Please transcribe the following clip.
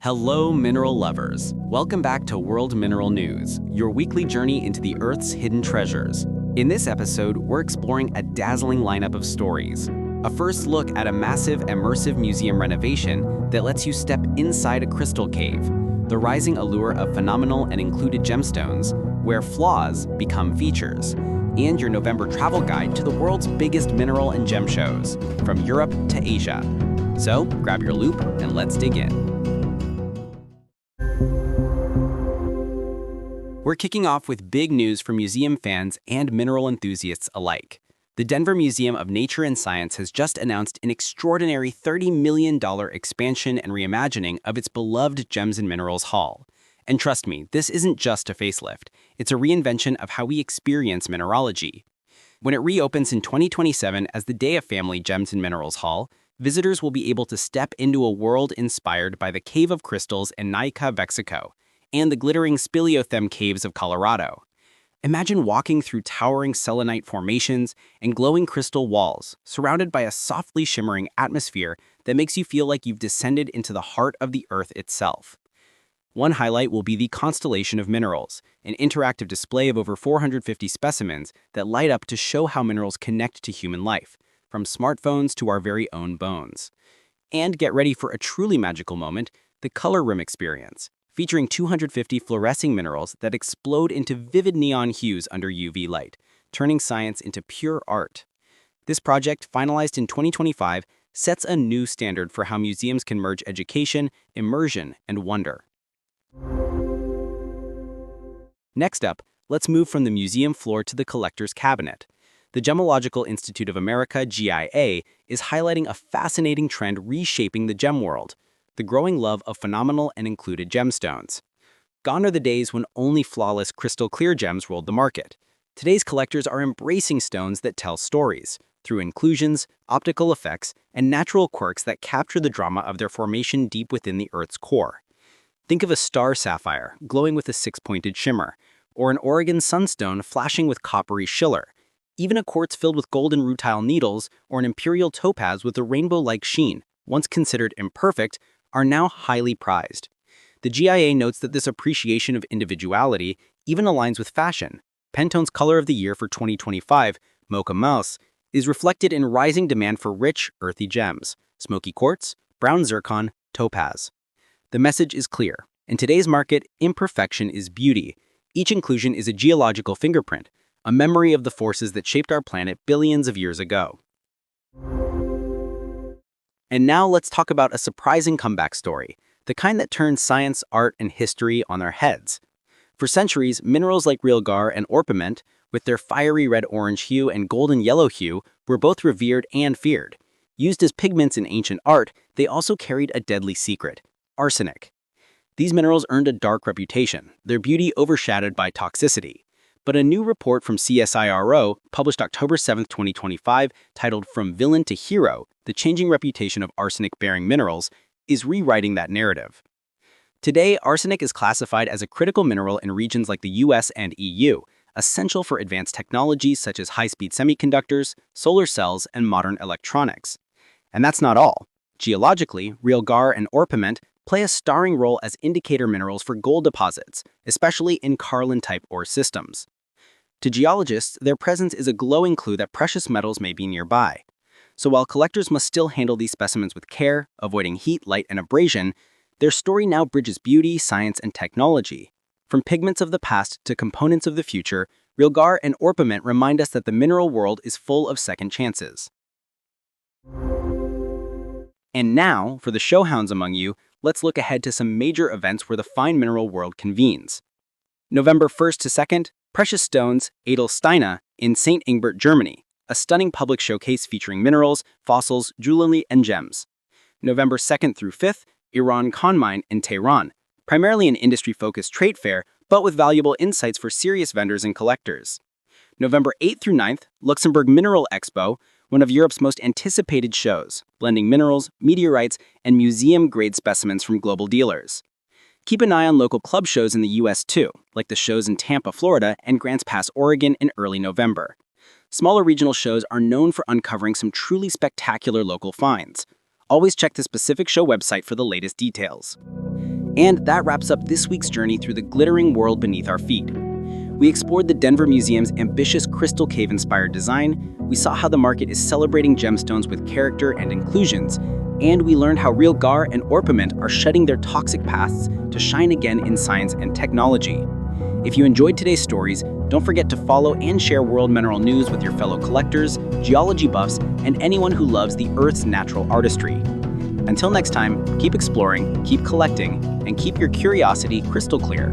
Hello, mineral lovers. Welcome back to World Mineral News, your weekly journey into the Earth's hidden treasures. In this episode, we're exploring a dazzling lineup of stories. A first look at a massive, immersive museum renovation that lets you step inside a crystal cave. The rising allure of phenomenal and included gemstones, where flaws become features. And your November travel guide to the world's biggest mineral and gem shows, from Europe to Asia. So, grab your loupe and let's dig in. We're kicking off with big news for museum fans and mineral enthusiasts alike. The Denver Museum of Nature and Science has just announced an extraordinary $30 million expansion and reimagining of its beloved Gems and Minerals Hall. And trust me, this isn't just a facelift. It's a reinvention of how we experience mineralogy. When it reopens in 2027 as the Day of Family Gems and Minerals Hall, visitors will be able to step into a world inspired by the Cave of Crystals in Naica, Mexico, and the glittering Speleothem caves of Colorado. Imagine walking through towering selenite formations and glowing crystal walls, surrounded by a softly shimmering atmosphere that makes you feel like you've descended into the heart of the Earth itself. One highlight will be the Constellation of Minerals, an interactive display of over 450 specimens that light up to show how minerals connect to human life, from smartphones to our very own bones. And get ready for a truly magical moment, the Color Room experience, featuring 250 fluorescing minerals that explode into vivid neon hues under UV light, turning science into pure art. This project, finalized in 2025, sets a new standard for how museums can merge education, immersion, and wonder. Next up, let's move from the museum floor to the collector's cabinet. The Gemological Institute of America, GIA, is highlighting a fascinating trend reshaping the gem world: the growing love of phenomenal and included gemstones. Gone are the days when only flawless, crystal-clear gems ruled the market. Today's collectors are embracing stones that tell stories, through inclusions, optical effects, and natural quirks that capture the drama of their formation deep within the Earth's core. Think of a star sapphire, glowing with a six-pointed shimmer, or an Oregon sunstone flashing with coppery schiller. Even a quartz filled with golden rutile needles, or an imperial topaz with a rainbow-like sheen, once considered imperfect, are now highly prized. The GIA notes that this appreciation of individuality even aligns with fashion. Pantone's Color of the Year for 2025, Mocha Mouse, is reflected in rising demand for rich, earthy gems: smoky quartz, brown zircon, topaz. The message is clear. In today's market, imperfection is beauty. Each inclusion is a geological fingerprint, a memory of the forces that shaped our planet billions of years ago. And now let's talk about a surprising comeback story, the kind that turns science, art, and history on their heads. For centuries, minerals like realgar and orpiment, with their fiery red-orange hue and golden-yellow hue, were both revered and feared. Used as pigments in ancient art, they also carried a deadly secret: arsenic. These minerals earned a dark reputation, their beauty overshadowed by toxicity. But a new report from CSIRO, published October 7, 2025, titled "From Villain to Hero: The Changing Reputation of Arsenic-Bearing Minerals," is rewriting that narrative. Today, arsenic is classified as a critical mineral in regions like the US and EU, essential for advanced technologies such as high-speed semiconductors, solar cells, and modern electronics. And that's not all. Geologically, realgar and orpiment play a starring role as indicator minerals for gold deposits, especially in Carlin-type ore systems. To geologists, their presence is a glowing clue that precious metals may be nearby. So while collectors must still handle these specimens with care, avoiding heat, light, and abrasion, their story now bridges beauty, science, and technology. From pigments of the past to components of the future, realgar and orpiment remind us that the mineral world is full of second chances. And now, for the showhounds among you, let's look ahead to some major events where the fine mineral world convenes. November 1st to 2nd, Precious Stones, Edle Steine in St. Ingbert, Germany, a stunning public showcase featuring minerals, fossils, jewelry, and gems. November 2nd through 5th, Iran CONMINE in Tehran, primarily an industry-focused trade fair, but with valuable insights for serious vendors and collectors. November 8th through 9th, Luxembourg Mineral Expo, one of Europe's most anticipated shows, blending minerals, meteorites, and museum-grade specimens from global dealers. Keep an eye on local club shows in the US too, like the shows in Tampa, Florida, and Grants Pass, Oregon in early November. Smaller regional shows are known for uncovering some truly spectacular local finds. Always check the specific show website for the latest details. And that wraps up this week's journey through the glittering world beneath our feet. We explored the Denver Museum's ambitious crystal cave-inspired design, we saw how the market is celebrating gemstones with character and inclusions, and we learned how real gar and orpiment are shedding their toxic pasts to shine again in science and technology. If you enjoyed today's stories, don't forget to follow and share world mineral news with your fellow collectors, geology buffs, and anyone who loves the Earth's natural artistry. Until next time, keep exploring, keep collecting, and keep your curiosity crystal clear.